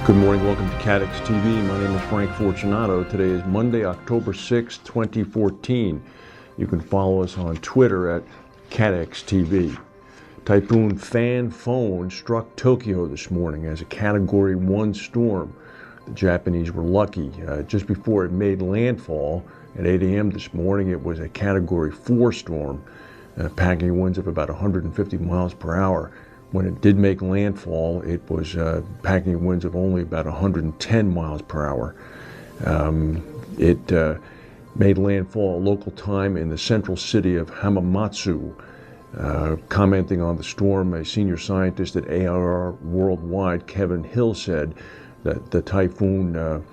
Good morning, welcome to CATEX TV. My name is Frank Fortunato. Today is Monday, October 6, 2014. You can follow us on Twitter at CATEX TV. Typhoon Phanfone struck Tokyo this morning as a Category 1 storm. The Japanese were lucky. Just before it made landfall at 8 a.m. this morning, it was a Category 4 storm, packing winds of about 150 miles per hour. When it did make landfall, it was packing winds of only about 110 miles per hour. It made landfall at local time in the central city of Hamamatsu. Commenting on the storm, a senior scientist at AIR Worldwide, Kevin Hill, said that the typhoon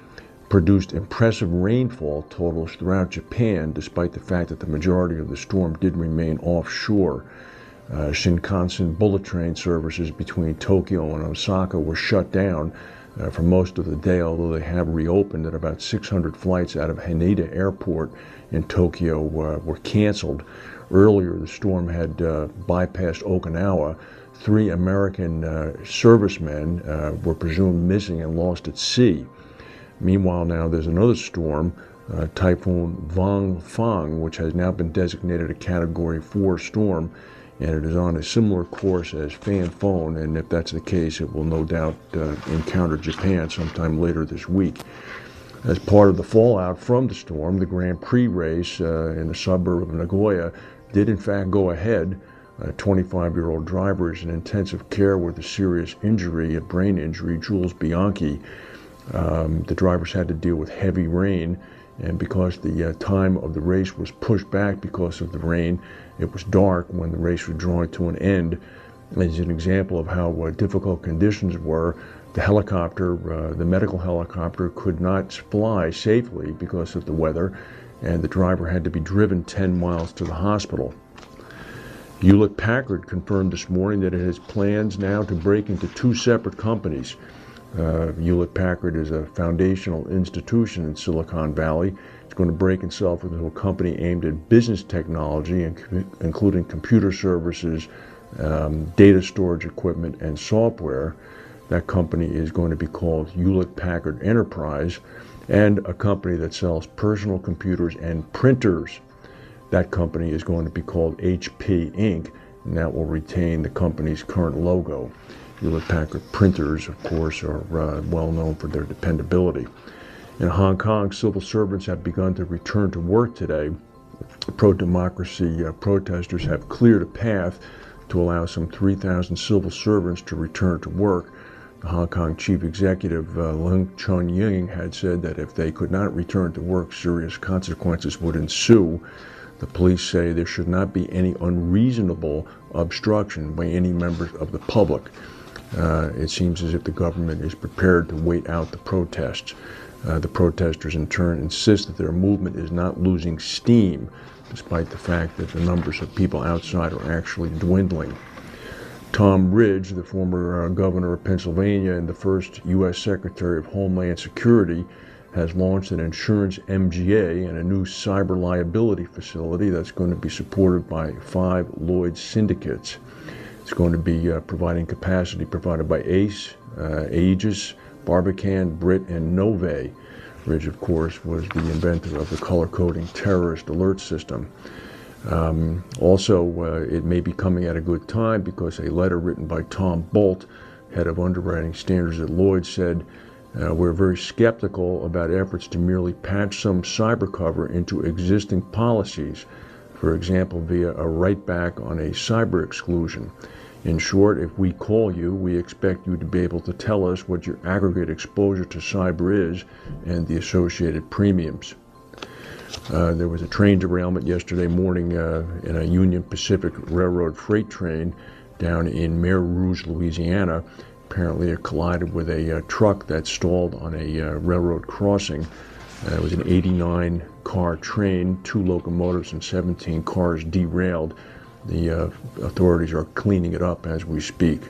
produced impressive rainfall totals throughout Japan, despite the fact that the majority of the storm did remain offshore. Shinkansen bullet train services between Tokyo and Osaka were shut down for most of the day, although they have reopened, and about 600 flights out of Haneda Airport in Tokyo were canceled. Earlier, the storm had bypassed Okinawa. 3 American servicemen were presumed missing and lost at sea. Meanwhile, now there's another storm, Typhoon Phanfone, which has now been designated a Category 4 storm, and it is on a similar course as Phanfone, and if that's the case, it will no doubt encounter Japan sometime later this week. As part of the fallout from the storm, the Grand Prix race in the suburb of Nagoya did in fact go ahead. A 25-year-old driver is in intensive care with a serious injury, a brain injury, Jules Bianchi. The drivers had to deal with heavy rain, and because the time of the race was pushed back because of the rain, it was dark when the race was drawing to an end. As an example of how difficult conditions were, the helicopter, the medical helicopter, could not fly safely because of the weather, and the driver had to be driven 10 miles to the hospital. Hewlett Packard confirmed this morning that it has plans now to break into 2 separate companies. Hewlett Packard is a foundational institution in Silicon Valley. It's going to break itself into a company aimed at business technology, including computer services, data storage equipment, and software. That company is going to be called Hewlett Packard Enterprise, and a company that sells personal computers and printers. That company is going to be called HP Inc., and that will retain the company's current logo. Hewlett Packard printers, of course, are well known for their dependability. In Hong Kong, civil servants have begun to return to work today. Pro-democracy protesters have cleared a path to allow some 3,000 civil servants to return to work. The Hong Kong chief executive, Chun-ying, had said that if they could not return to work, serious consequences would ensue. The police say there should not be any unreasonable obstruction by any members of the public. It seems as if the government is prepared to wait out the protests. The protesters, in turn, insist that their movement is not losing steam, despite the fact that the numbers of people outside are actually dwindling. Tom Ridge, the former governor of Pennsylvania and the first U.S. Secretary of Homeland Security, has launched an insurance MGA and a new cyber-liability facility that's going to be supported by 5 Lloyd's syndicates. It's going to be providing capacity provided by ACE, Aegis, Barbican, Brit, and Nove. Ridge, of course, was the inventor of the color-coding terrorist alert system. Also, it may be coming at a good time because a letter written by Tom Bolt, head of underwriting standards at Lloyd's, said, "We're very skeptical about efforts to merely patch some cyber cover into existing policies, for example, via a write-back on a cyber exclusion. In short, if we call you, we expect you to be able to tell us what your aggregate exposure to cyber is and the associated premiums." There was a train derailment yesterday morning in a Union Pacific Railroad freight train down in Mer Rouge, Louisiana. Apparently it collided with a truck that stalled on a railroad crossing. It was an 89-car train, 2 locomotives and 17 cars derailed. The authorities are cleaning it up as we speak.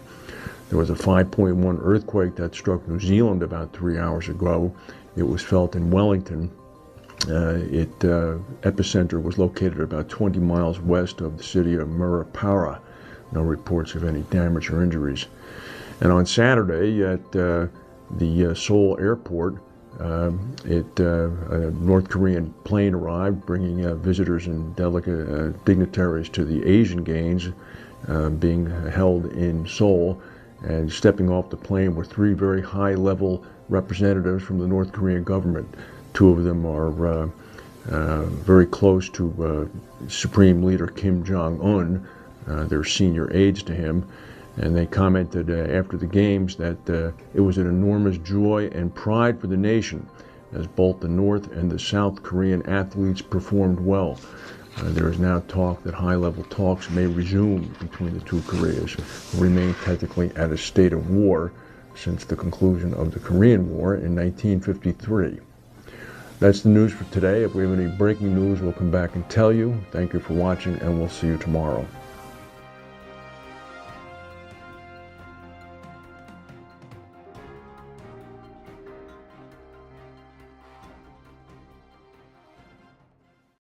There was a 5.1 earthquake that struck New Zealand about 3 hours ago. It was felt in Wellington. Epicenter was located about 20 miles west of the city of Murupara. No reports of any damage or injuries. And on Saturday at the Seoul airport. A North Korean plane arrived, bringing visitors and dignitaries to the Asian Games being held in Seoul. And stepping off the plane were three very high-level representatives from the North Korean government. Two of them are very close to Supreme Leader Kim Jong-un. They're senior aides to him. And they commented after the games that it was an enormous joy and pride for the nation as both the North and the South Korean athletes performed well. There is now talk that high-level talks may resume between the two Koreas, who remain technically at a state of war since the conclusion of the Korean War in 1953. That's the news for today. If we have any breaking news, we'll come back and tell you. Thank you for watching, and we'll see you tomorrow.